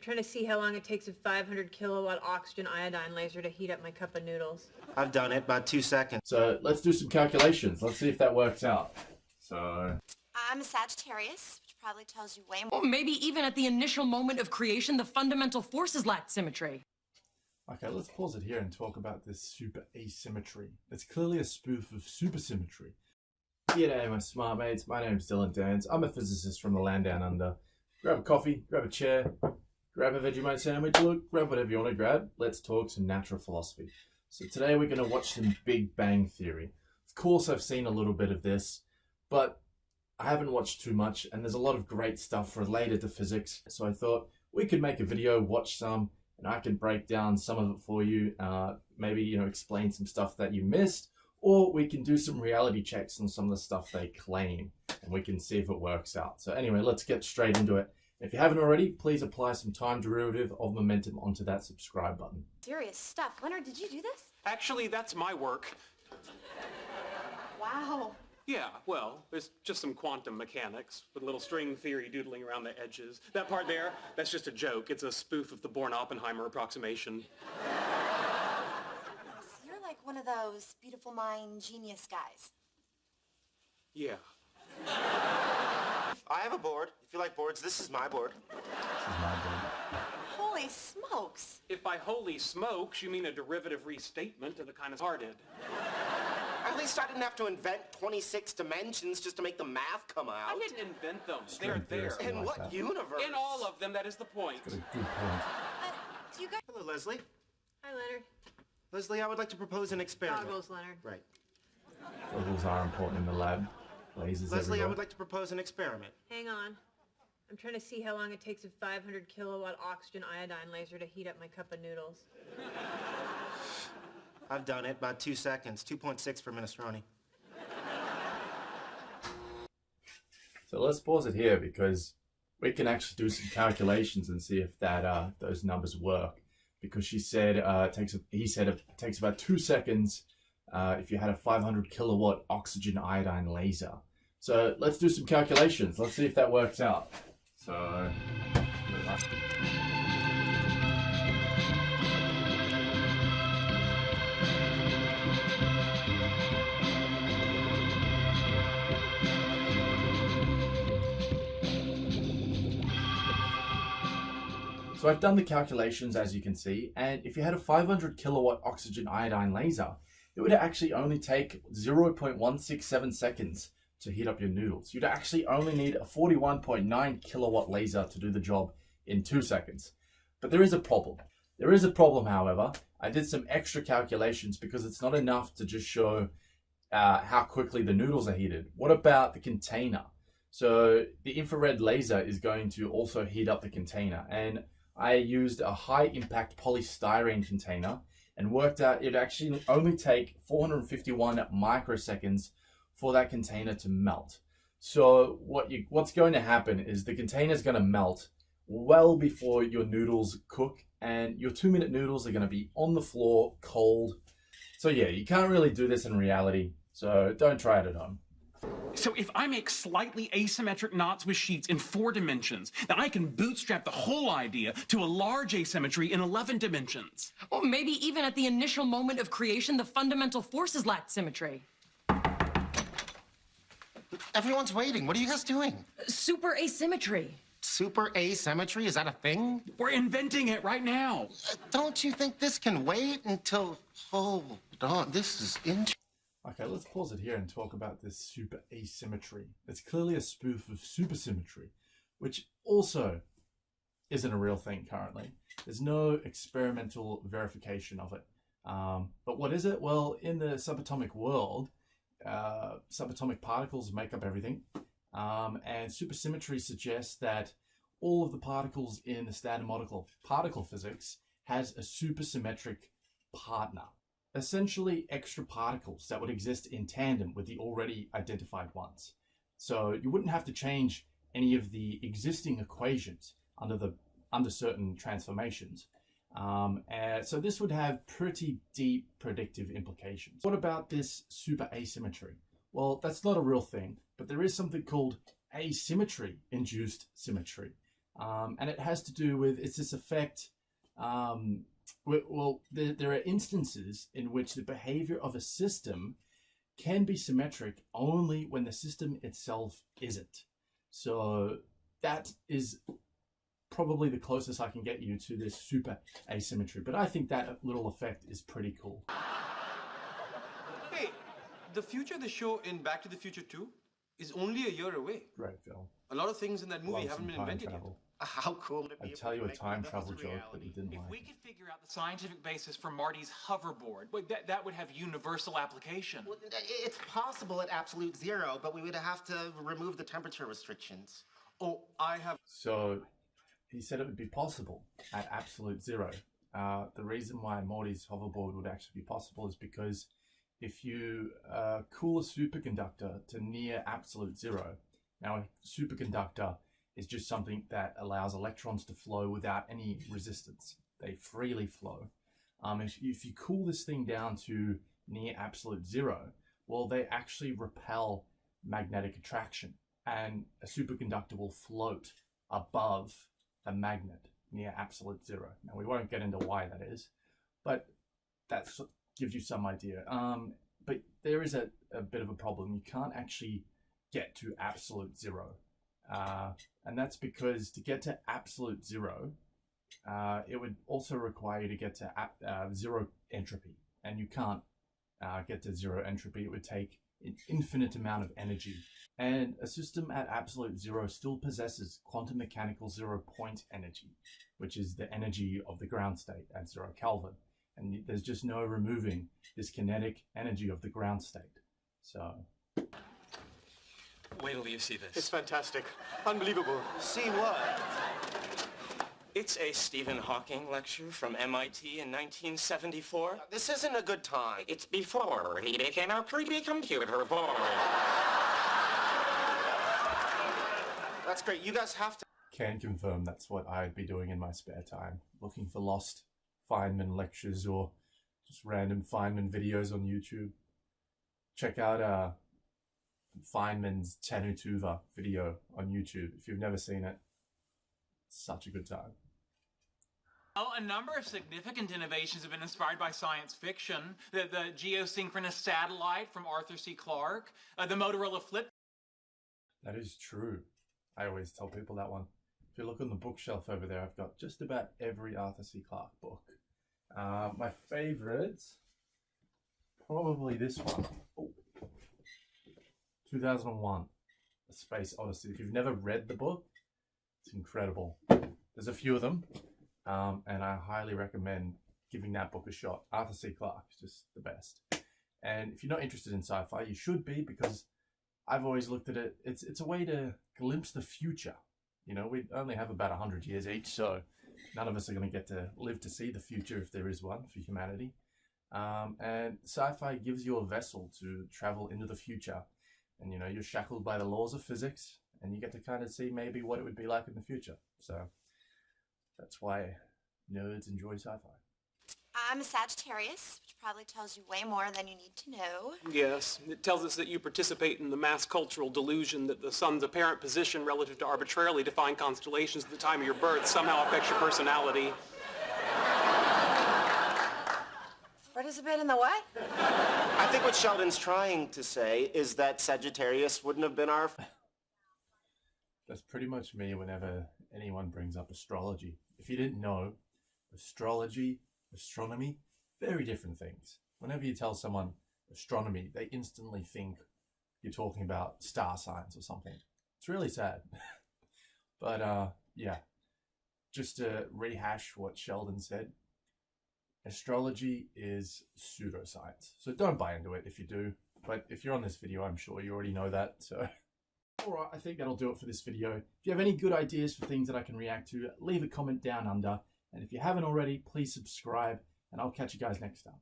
trying to see how long it takes a 500 kilowatt oxygen iodine laser to heat up my cup of noodles. I've done it, about 2 seconds. So let's do some calculations. Let's see if that works out. So I'm a Sagittarius, which probably tells you way more. Or maybe even at the initial moment of creation, the fundamental forces lacked symmetry. okay, let's pause it here and talk about this super asymmetry. It's clearly a spoof of supersymmetry. G'day, my smart mates. My name's Dylan Dans. I'm a physicist from the land down under. Grab a coffee, grab a chair, grab a Vegemite sandwich, look, grab whatever you want to grab. Let's talk some natural philosophy. So today we're going to watch some Big Bang Theory. Of course, I've seen a little bit of this, but I haven't watched too much, and there's a lot of great stuff related to physics. So I thought we could make a video, watch some, and I can break down some of it for you. Maybe, explain some stuff that you missed, or we can do some reality checks on some of the stuff they claim, and we can see if it works out. So anyway, let's get straight into it. If you haven't already, please apply some time derivative of momentum onto that subscribe button. Serious stuff. Leonard, did you do this? Actually, that's my work. Wow. Yeah, well, there's just some quantum mechanics with a little string theory doodling around the edges. That part there, that's just a joke. It's a spoof of the Born-Oppenheimer approximation. So you're like one of those beautiful mind genius guys. Yeah. I have a board. If you like boards, this is my board. Holy smokes. If by holy smokes you mean a derivative restatement of the kind of started. At least I didn't have to invent 26 dimensions just to make the math come out. I didn't invent them. They're there. In what universe? In all of them, that is the point. Do you guys... Hello, Leslie. Hi, Leonard. Leslie, I would like to propose an experiment. Goggles, Leonard. Right. Goggles are important in the lab. Lasers Leslie, everywhere. I would like to propose an experiment. Hang on. I'm trying to see how long it takes a 500 kilowatt oxygen iodine laser to heat up my cup of noodles. I've done it, about 2 seconds. 2.6 for minestrone. So let's pause it here because we can actually do some calculations and see if that those numbers work. Because he said it takes about 2 seconds if you had a 500 kilowatt oxygen iodine laser. So let's do some calculations. Let's see if that works out. So So I've done the calculations, as you can see, and if you had a 500 kilowatt oxygen iodine laser, it would actually only take 0.167 seconds to heat up your noodles. You'd actually only need a 41.9 kilowatt laser to do the job in 2 seconds. But there is a problem. There is a problem, however. I did some extra calculations because it's not enough to just show how quickly the noodles are heated. What about the container? So the infrared laser is going to also heat up the container, and I used a high impact polystyrene container and worked out it actually only take 451 microseconds for that container to melt. So what's going to happen is the container is going to melt well before your noodles cook, and your 2-minute noodles are going to be on the floor cold. So yeah, you can't really do this in reality, so don't try it at home. So if I make slightly asymmetric knots with sheets in 4 dimensions, then I can bootstrap the whole idea to a large asymmetry in 11 dimensions. Or maybe even at the initial moment of creation, the fundamental forces lacked symmetry. Everyone's waiting. What are you guys doing? Super asymmetry. Super asymmetry? Is that a thing? We're inventing it right now. Don't you think this can wait until... Hold on, this is interesting. Okay, let's pause it here and talk about this super asymmetry. It's clearly a spoof of supersymmetry, which also isn't a real thing currently. There's no experimental verification of it. But what is it? Well, in the subatomic world, subatomic particles make up everything. And supersymmetry suggests that all of the particles in the standard model of particle physics has a supersymmetric partner. Essentially extra particles that would exist in tandem with the already identified ones. So you wouldn't have to change any of the existing equations under certain transformations. So this would have pretty deep predictive implications. What about this super asymmetry? Well, that's not a real thing, but there is something called asymmetry-induced symmetry. And it has to do with, it's this effect, well, there are instances in which the behavior of a system can be symmetric only when the system itself isn't. So that is probably the closest I can get you to this super asymmetry, but I think that little effect is pretty cool. Hey, the future they show in Back to the Future 2 is only a year away. Great film. A lot of things in that movie Love haven't some been time invented travel. yet. How cool would it be I'd if tell we you a could make time that travel as a joke, but you reality? didn't If like we it. could figure out the scientific basis for Marty's hoverboard, that would have universal application. Well, it's possible at absolute zero, but we would have to remove the temperature restrictions. Oh, I have... So he said it would be possible at absolute zero. The reason why Morty's hoverboard would actually be possible is because if you cool a superconductor to near absolute zero, now a superconductor is just something that allows electrons to flow without any resistance. They freely flow. If you cool this thing down to near absolute zero, well, they actually repel magnetic attraction, and a superconductor will float above a magnet near absolute zero. Now, we won't get into why that is, but that gives you some idea. But there is a bit of a problem. You can't actually get to absolute zero. And that's because to get to absolute zero, it would also require you to get to zero entropy. And you can't get to zero entropy. It would take an infinite amount of energy. And a system at absolute zero still possesses quantum mechanical 0 point energy, which is the energy of the ground state at 0 Kelvin. And there's just no removing this kinetic energy of the ground state. So... Wait till you see this. It's fantastic. Unbelievable. See what? It's a Stephen Hawking lecture from MIT in 1974. This isn't a good time. It's before he became a creepy computer boy. That's great. You guys have to... Can confirm that's what I'd be doing in my spare time. Looking for lost Feynman lectures or just random Feynman videos on YouTube. Check out Feynman's Tannhauser video on YouTube if you've never seen it. It's such a good time. Well, a number of significant innovations have been inspired by science fiction. The geosynchronous satellite from Arthur C. Clarke, the Motorola flip. That is true. I always tell people that one. If you look on the bookshelf over there, I've got just about every Arthur C. Clarke book. My favorites, probably this one. Oh. 2001, A Space Odyssey. If you've never read the book, it's incredible. There's a few of them, and I highly recommend giving that book a shot. Arthur C. Clarke is just the best. And if you're not interested in sci-fi, you should be, because I've always looked at it, it's a way to glimpse the future. You know, we only have about 100 years each, so none of us are going to get to live to see the future if there is one for humanity. And sci-fi gives you a vessel to travel into the future. And, you know, you're shackled by the laws of physics, and you get to kind of see maybe what it would be like in the future. So that's why nerds enjoy sci-fi. I'm a Sagittarius, which probably tells you way more than you need to know. Yes, it tells us that you participate in the mass cultural delusion that the sun's apparent position relative to arbitrarily defined constellations at the time of your birth somehow affects your personality. Participate in the what? I think what Sheldon's trying to say is that Sagittarius wouldn't have been our... That's pretty much me whenever anyone brings up astrology. If you didn't know, astrology, astronomy, very different things. Whenever you tell someone astronomy, they instantly think you're talking about star signs or something. It's really sad. But yeah, just to rehash what Sheldon said, astrology is pseudoscience. So don't buy into it if you do. But if you're on this video, I'm sure you already know that. So, alright, I think that'll do it for this video. If you have any good ideas for things that I can react to, leave a comment down under. And if you haven't already, please subscribe. And I'll catch you guys next time.